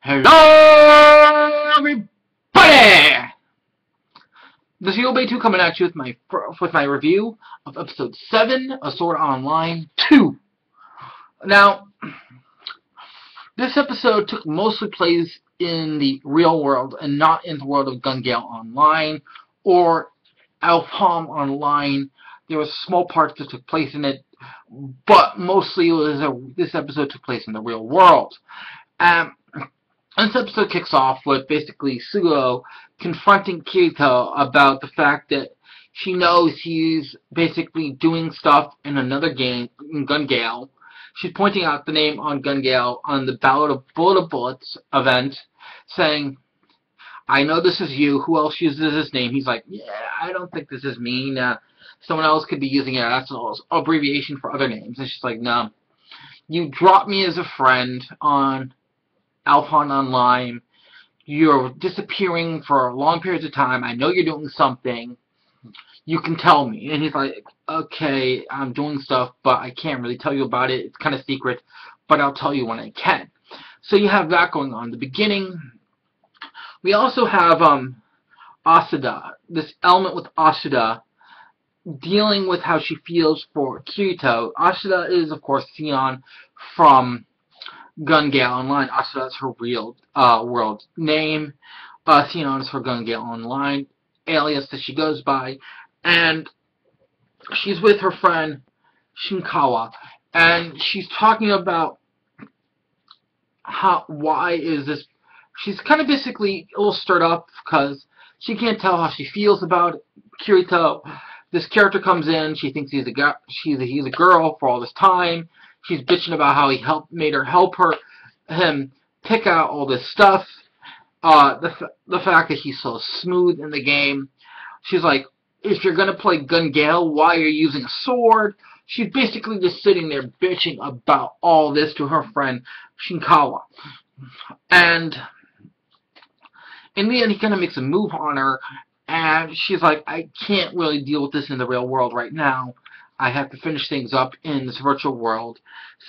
Hello, everybody! This is Yobei 2 coming at you with my review of Episode 7 of Sword Art Online 2. Now, this episode took mostly place in the real world and not in the world of Gun Gale Online or Alpham Online. There was small parts that took place in it, but mostly this episode took place in the real world. This episode kicks off with basically Sugo confronting Kirito about the fact that she knows he's basically doing stuff in another game, in Gun Gale. She's pointing out the name on Gun Gale on the Ballad of Bullets event, saying, I know this is you, who else uses this name? He's like, yeah, I don't think this is me. Someone else could be using it. That's an abbreviation for other names. And she's like, no, you dropped me as a friend on Alphon Online. You're disappearing for long periods of time. I know you're doing something. You can tell me. And he's like, okay, I'm doing stuff, but I can't really tell you about it. It's kind of secret, but I'll tell you when I can. So you have that going on in the beginning. We also have Asada, this element with Asada dealing with how she feels for Kirito. Asada is, of course, Sion from Gun Gale Online. Asada is her real world name. Sion is her Gun Gale Online alias that she goes by. And she's with her friend Shinkawa. And she's talking about why is this... She's kind of basically a little stirred up because she can't tell how she feels about Kirito. This character comes in. She thinks he's a girl for all this time. She's bitching about how he made her help him pick out all this stuff. The fact that he's so smooth in the game. She's like, if you're gonna play Gun Gale, why are you using a sword? She's basically just sitting there bitching about all this to her friend Shinkawa. And in the end, he kind of makes a move on her, and she's like, I can't really deal with this in the real world right now. I have to finish things up in this virtual world.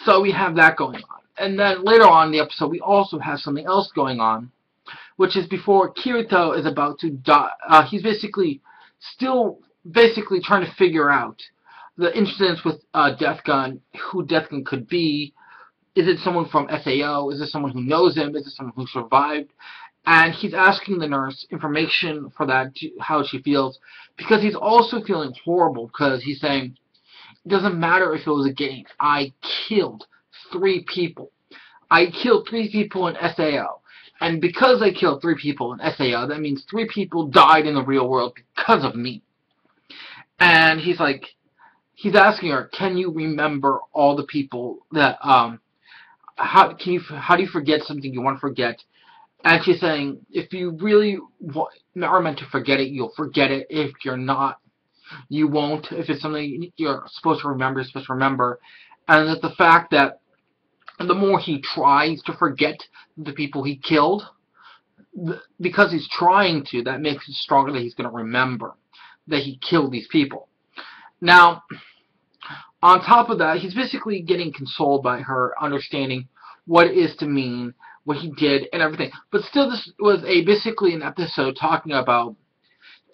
So we have that going on. And then later on in the episode, we also have something else going on, which is before Kirito is about to die. He's still trying to figure out the incidents with Death Gun, who Death Gun could be. Is it someone from SAO? Is it someone who knows him? Is it someone who survived? And he's asking the nurse information for that, how she feels, because he's also feeling horrible, because he's saying, it doesn't matter if it was a game. I killed 3 people. I killed 3 people in SAO. And because I killed 3 people in SAO, that means 3 people died in the real world because of me. And he's like, he's asking her, can you remember all the people that, how do you forget something you want to forget? And she's saying, if you really are meant to forget it, you'll forget it. If you're not, you won't. If it's something you're supposed to remember, you're supposed to remember. And that the fact that the more he tries to forget the people he killed, because he's trying to, that makes it stronger that he's going to remember that he killed these people. Now, on top of that, he's basically getting consoled by her understanding what it is to mean what he did and everything. But still, this was basically an episode talking about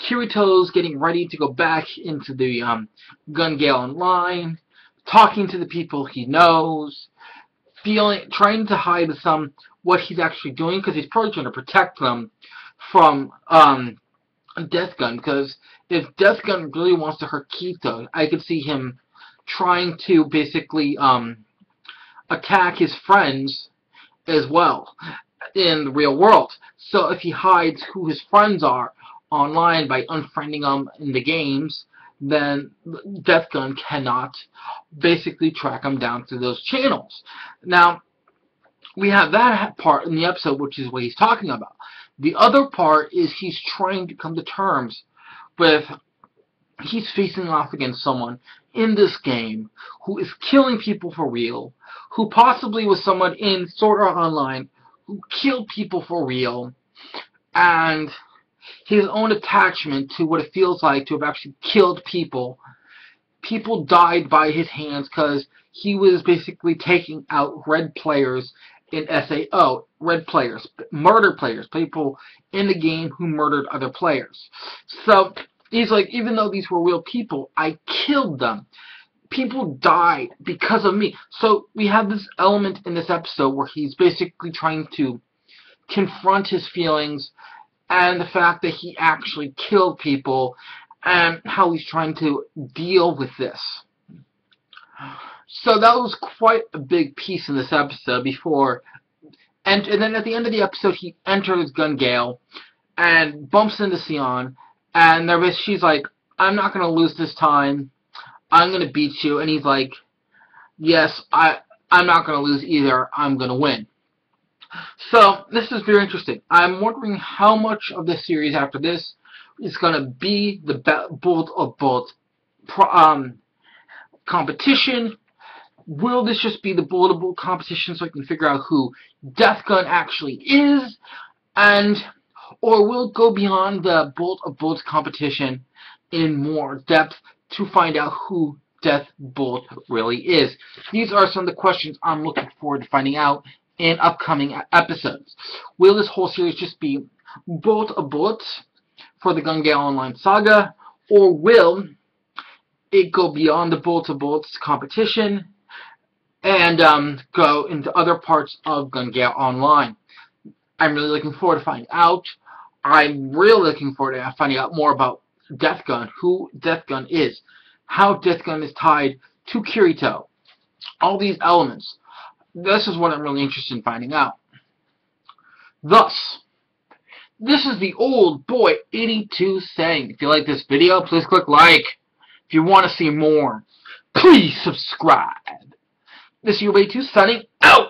Kirito's getting ready to go back into the Gun Gale Online, talking to the people he knows, trying to hide what he's actually doing, because he's probably trying to protect them from Death Gun. Because if Death Gun really wants to hurt Kirito, I could see him trying to basically attack his friends as well in the real world. So if he hides who his friends are online by unfriending them in the games, then Death Gun cannot basically track him down through those channels. Now, we have that part in the episode, which is what he's talking about. The other part is he's trying to come to terms with, he's facing off against someone in this game who is killing people for real, who possibly was someone in Sword Art Online who killed people for real, and his own attachment to what it feels like to have actually killed people. People died by his hands because he was basically taking out red players in SAO, red players, murder players, people in the game who murdered other players. So he's like, even though these were real people, I killed them. People died because of me. So we have this element in this episode where he's basically trying to confront his feelings and the fact that he actually killed people and how he's trying to deal with this. So that was quite a big piece in this episode before, and then at the end of the episode he enters Gun Gale and bumps into Sion, and she's like, I'm not going to lose this time, I'm going to beat you, and he's like, yes, I'm not going to lose either, I'm going to win. So this is very interesting. I'm wondering how much of this series after this is going to be the Bullet of Bullets competition. Will this just be the Bullet of Bullets competition so I can figure out who Death Gun actually is, or will it go beyond the Bullet of Bullets competition in more depth to find out who Death Bullet really is? These are some of the questions I'm looking forward to finding out in upcoming episodes. Will this whole series just be Bullet of Bullets for the Gun Gale Online saga, or will it go beyond the Bullet of Bullets competition and go into other parts of Gun Gale Online? I'm really looking forward to finding out. I'm really looking forward to finding out more about Death Gun, who Death Gun is, how Death Gun is tied to Kirito, all these elements. This is what I'm really interested in finding out. Thus, this is the Old Boy 82 saying, if you like this video, please click like. If you want to see more, please subscribe. This is Old Boy 82 signing out.